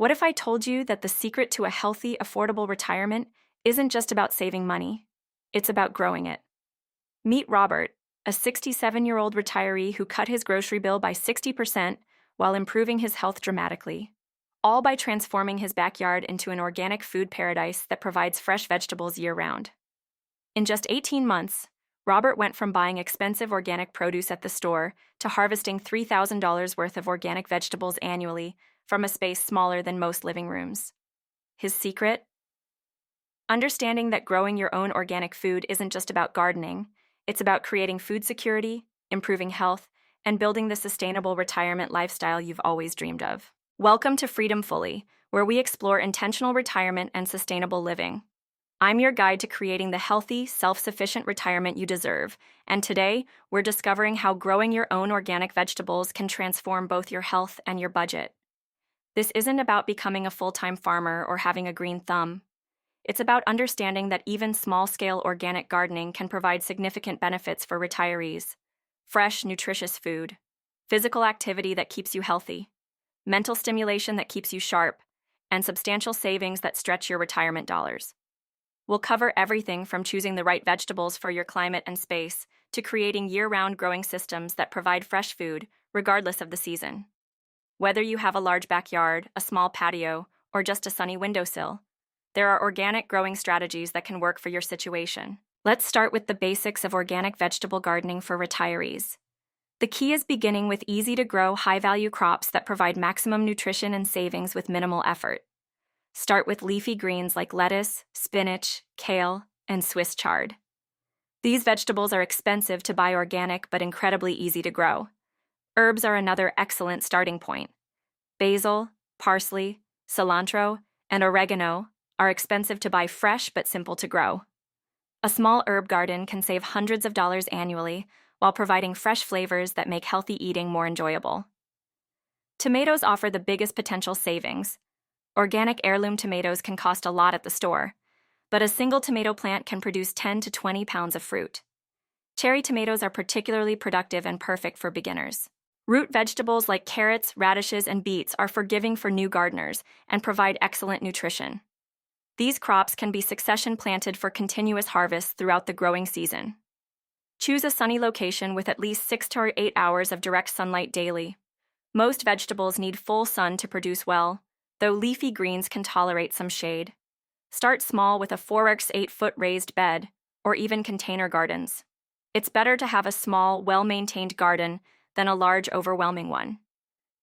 What if I told you that the secret to a healthy, affordable retirement isn't just about saving money? It's about growing it. Meet Robert, a 67-year-old retiree who cut his grocery bill by 60% while improving his health dramatically, all by transforming his backyard into an organic food paradise that provides fresh vegetables year-round. In just 18 months, Robert went from buying expensive organic produce at the store to harvesting $3,000 worth of organic vegetables annually from a space smaller than most living rooms. His secret? Understanding that growing your own organic food isn't just about gardening, it's about creating food security, improving health, and building the sustainable retirement lifestyle you've always dreamed of. Welcome to Freedom Fully, where we explore intentional retirement and sustainable living. I'm your guide to creating the healthy, self-sufficient retirement you deserve, and today we're discovering how growing your own organic vegetables can transform both your health and your budget. This isn't about becoming a full-time farmer or having a green thumb. It's about understanding that even small-scale organic gardening can provide significant benefits for retirees. Fresh, nutritious food, physical activity that keeps you healthy, mental stimulation that keeps you sharp, and substantial savings that stretch your retirement dollars. We'll cover everything from choosing the right vegetables for your climate and space to creating year-round growing systems that provide fresh food, regardless of the season. Whether you have a large backyard, a small patio, or just a sunny windowsill, there are organic growing strategies that can work for your situation. Let's start with the basics of organic vegetable gardening for retirees. The key is beginning with easy-to-grow, high-value crops that provide maximum nutrition and savings with minimal effort. Start with leafy greens like lettuce, spinach, kale, and Swiss chard. These vegetables are expensive to buy organic but incredibly easy to grow. Herbs are another excellent starting point. Basil, parsley, cilantro, and oregano are expensive to buy fresh but simple to grow. A small herb garden can save hundreds of dollars annually while providing fresh flavors that make healthy eating more enjoyable. Tomatoes offer the biggest potential savings. Organic heirloom tomatoes can cost a lot at the store, but a single tomato plant can produce 10 to 20 pounds of fruit. Cherry tomatoes are particularly productive and perfect for beginners. Root vegetables like carrots, radishes, and beets are forgiving for new gardeners and provide excellent nutrition. These crops can be succession planted for continuous harvest throughout the growing season. Choose a sunny location with at least 6 to 8 hours of direct sunlight daily. Most vegetables need full sun to produce well, though leafy greens can tolerate some shade. Start small with a 4x8-foot raised bed, or even container gardens. It's better to have a small, well-maintained garden than a large, overwhelming one.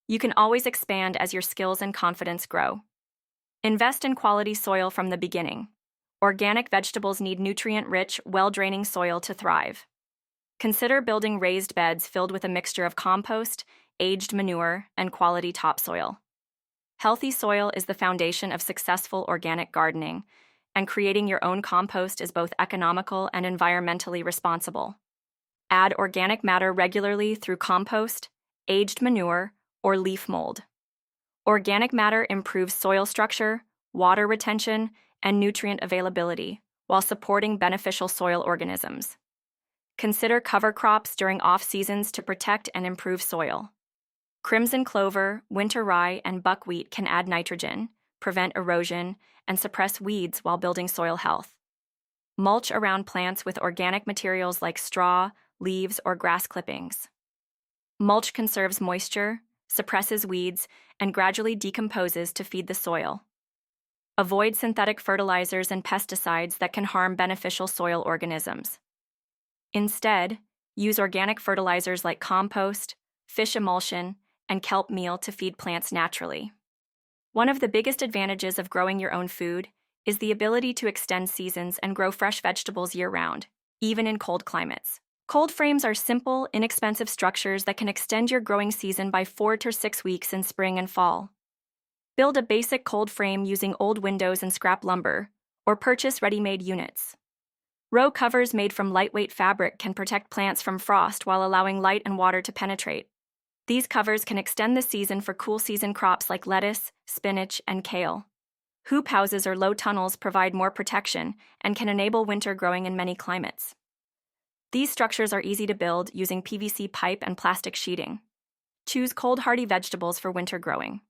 You can always expand as your skills and confidence grow. Invest in quality soil from the beginning. Organic vegetables need nutrient-rich, well-draining soil to thrive. Consider building raised beds filled with a mixture of compost, aged manure, and quality topsoil. Healthy soil is the foundation of successful organic gardening, and creating your own compost is both economical and environmentally responsible. Add organic matter regularly through compost, aged manure, or leaf mold. Organic matter improves soil structure, water retention, and nutrient availability, while supporting beneficial soil organisms. Consider cover crops during off-seasons to protect and improve soil. Crimson clover, winter rye, and buckwheat can add nitrogen, prevent erosion, and suppress weeds while building soil health. Mulch around plants with organic materials like straw, leaves, or grass clippings. Mulch conserves moisture, suppresses weeds, and gradually decomposes to feed the soil. Avoid synthetic fertilizers and pesticides that can harm beneficial soil organisms. Instead, use organic fertilizers like compost, fish emulsion, and kelp meal to feed plants naturally. One of the biggest advantages of growing your own food is the ability to extend seasons and grow fresh vegetables year-round, even in cold climates. Cold frames are simple, inexpensive structures that can extend your growing season by 4 to 6 weeks in spring and fall. Build a basic cold frame using old windows and scrap lumber, or purchase ready-made units. Row covers made from lightweight fabric can protect plants from frost while allowing light and water to penetrate. These covers can extend the season for cool season crops like lettuce, spinach, and kale. Hoop houses or low tunnels provide more protection and can enable winter growing in many climates. These structures are easy to build using PVC pipe and plastic sheeting. Choose cold hardy vegetables for winter growing.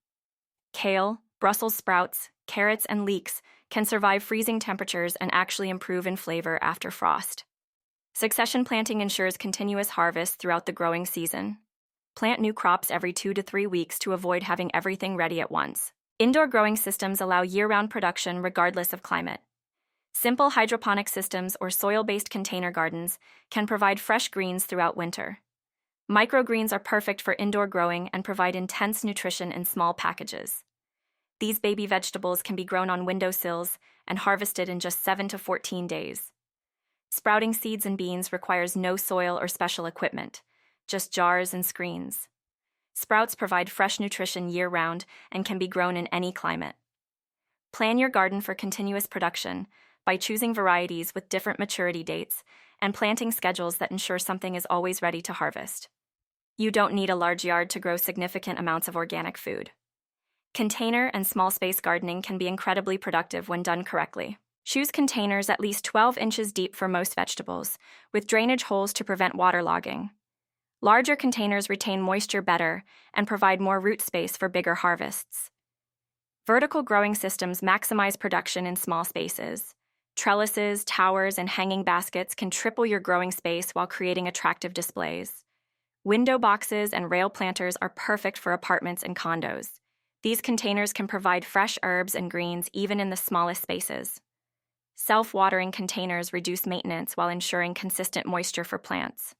Kale, Brussels sprouts, carrots, and leeks can survive freezing temperatures and actually improve in flavor after frost. Succession planting ensures continuous harvest throughout the growing season. Plant new crops every 2 to 3 weeks to avoid having everything ready at once. Indoor growing systems allow year-round production regardless of climate. Simple hydroponic systems or soil-based container gardens can provide fresh greens throughout winter. Microgreens are perfect for indoor growing and provide intense nutrition in small packages. These baby vegetables can be grown on windowsills and harvested in just 7 to 14 days. Sprouting seeds and beans requires no soil or special equipment, just jars and screens. Sprouts provide fresh nutrition year-round and can be grown in any climate. Plan your garden for continuous production by choosing varieties with different maturity dates and planting schedules that ensure something is always ready to harvest. You don't need a large yard to grow significant amounts of organic food. Container and small space gardening can be incredibly productive when done correctly. Choose containers at least 12 inches deep for most vegetables, with drainage holes to prevent waterlogging. Larger containers retain moisture better and provide more root space for bigger harvests. Vertical growing systems maximize production in small spaces. Trellises, towers, and hanging baskets can triple your growing space while creating attractive displays. Window boxes and rail planters are perfect for apartments and condos. These containers can provide fresh herbs and greens even in the smallest spaces. Self-watering containers reduce maintenance while ensuring consistent moisture for plants.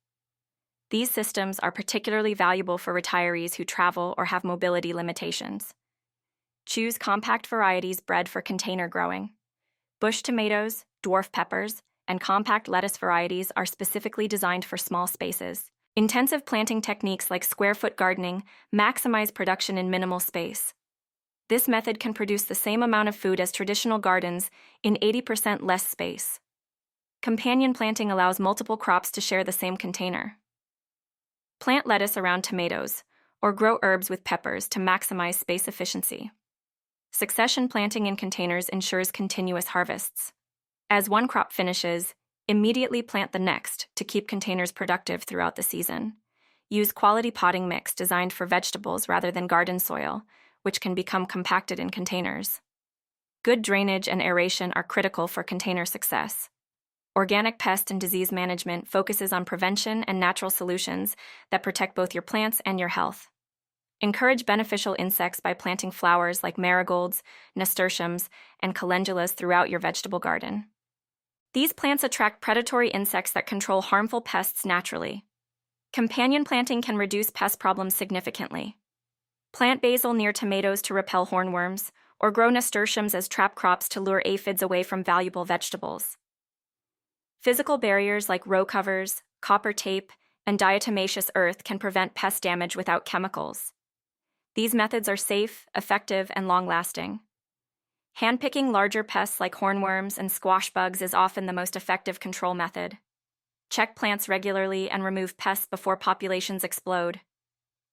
These systems are particularly valuable for retirees who travel or have mobility limitations. Choose compact varieties bred for container growing. Bush tomatoes, dwarf peppers, and compact lettuce varieties are specifically designed for small spaces. Intensive planting techniques like square-foot gardening maximize production in minimal space. This method can produce the same amount of food as traditional gardens in 80% less space. Companion planting allows multiple crops to share the same container. Plant lettuce around tomatoes, or grow herbs with peppers to maximize space efficiency. Succession planting in containers ensures continuous harvests. As one crop finishes, immediately plant the next to keep containers productive throughout the season. Use quality potting mix designed for vegetables rather than garden soil, which can become compacted in containers. Good drainage and aeration are critical for container success. Organic pest and disease management focuses on prevention and natural solutions that protect both your plants and your health. Encourage beneficial insects by planting flowers like marigolds, nasturtiums, and calendulas throughout your vegetable garden. These plants attract predatory insects that control harmful pests naturally. Companion planting can reduce pest problems significantly. Plant basil near tomatoes to repel hornworms, or grow nasturtiums as trap crops to lure aphids away from valuable vegetables. Physical barriers like row covers, copper tape, and diatomaceous earth can prevent pest damage without chemicals. These methods are safe, effective, and long-lasting. Handpicking larger pests like hornworms and squash bugs is often the most effective control method. Check plants regularly and remove pests before populations explode.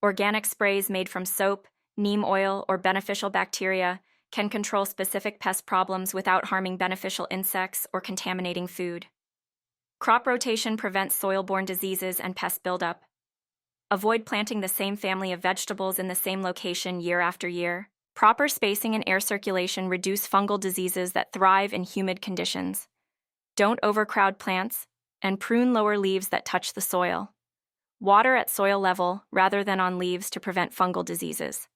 Organic sprays made from soap, neem oil, or beneficial bacteria can control specific pest problems without harming beneficial insects or contaminating food. Crop rotation prevents soil-borne diseases and pest buildup. Avoid planting the same family of vegetables in the same location year after year. Proper spacing and air circulation reduce fungal diseases that thrive in humid conditions. Don't overcrowd plants, and prune lower leaves that touch the soil. Water at soil level rather than on leaves to prevent fungal diseases.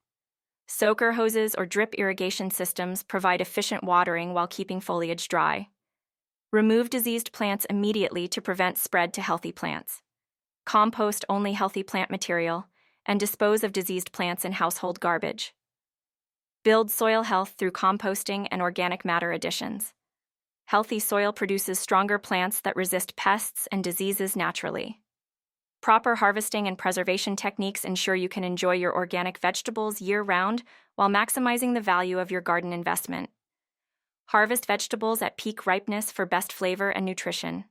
Soaker hoses or drip irrigation systems provide efficient watering while keeping foliage dry. Remove diseased plants immediately to prevent spread to healthy plants. Compost only healthy plant material and dispose of diseased plants in household garbage. Build soil health through composting and organic matter additions. Healthy soil produces stronger plants that resist pests and diseases naturally. Proper harvesting and preservation techniques ensure you can enjoy your organic vegetables year-round while maximizing the value of your garden investment. Harvest vegetables at peak ripeness for best flavor and nutrition.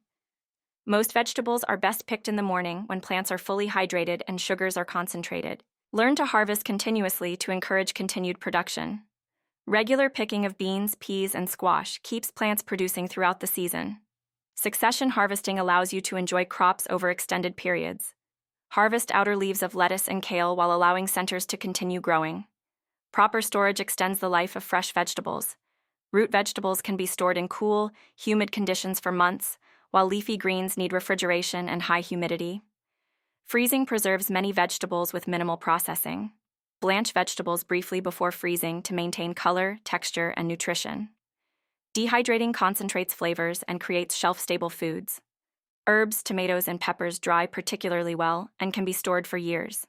Most vegetables are best picked in the morning when plants are fully hydrated and sugars are concentrated. Learn to harvest continuously to encourage continued production. Regular picking of beans, peas, and squash keeps plants producing throughout the season. Succession harvesting allows you to enjoy crops over extended periods. Harvest outer leaves of lettuce and kale while allowing centers to continue growing. Proper storage extends the life of fresh vegetables. Root vegetables can be stored in cool, humid conditions for months, while leafy greens need refrigeration and high humidity. Freezing preserves many vegetables with minimal processing. Blanch vegetables briefly before freezing to maintain color, texture, and nutrition. Dehydrating concentrates flavors and creates shelf-stable foods. Herbs, tomatoes, and peppers dry particularly well and can be stored for years.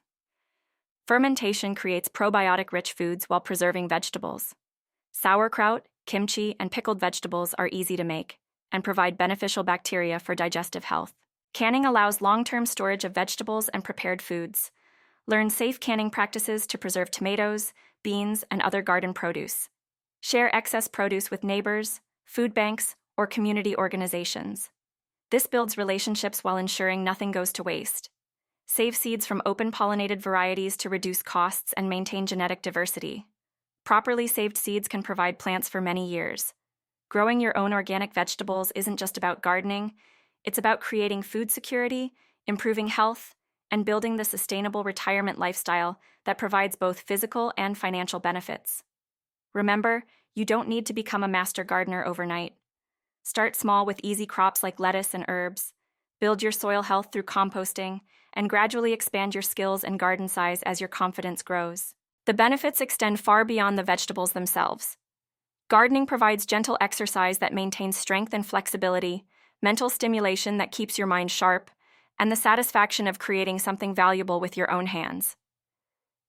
Fermentation creates probiotic-rich foods while preserving vegetables. Sauerkraut, kimchi, and pickled vegetables are easy to make and provide beneficial bacteria for digestive health. Canning allows long-term storage of vegetables and prepared foods. Learn safe canning practices to preserve tomatoes, beans, and other garden produce. Share excess produce with neighbors, food banks, or community organizations. This builds relationships while ensuring nothing goes to waste. Save seeds from open-pollinated varieties to reduce costs and maintain genetic diversity. Properly saved seeds can provide plants for many years. Growing your own organic vegetables isn't just about gardening, it's about creating food security, improving health, and building the sustainable retirement lifestyle that provides both physical and financial benefits. Remember, you don't need to become a master gardener overnight. Start small with easy crops like lettuce and herbs, build your soil health through composting, and gradually expand your skills and garden size as your confidence grows. The benefits extend far beyond the vegetables themselves. Gardening provides gentle exercise that maintains strength and flexibility, mental stimulation that keeps your mind sharp, and the satisfaction of creating something valuable with your own hands.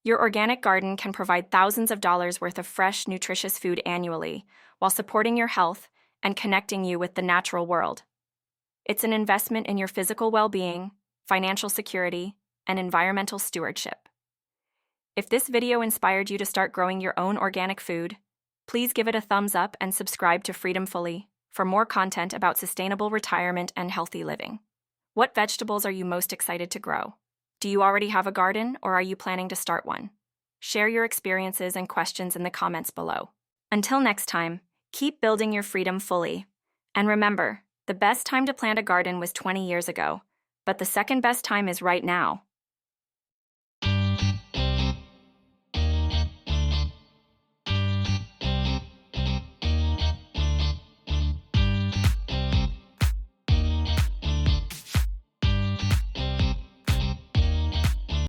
Your organic garden can provide thousands of dollars worth of fresh, nutritious food annually, while supporting your health and connecting you with the natural world. It's an investment in your physical well-being, financial security, and environmental stewardship. If this video inspired you to start growing your own organic food, please give it a thumbs up and subscribe to Freedom Fully for more content about sustainable retirement and healthy living. What vegetables are you most excited to grow? Do you already have a garden, or are you planning to start one? Share your experiences and questions in the comments below. Until next time, keep building your freedom fully. And remember, the best time to plant a garden was 20 years ago, but the second best time is right now.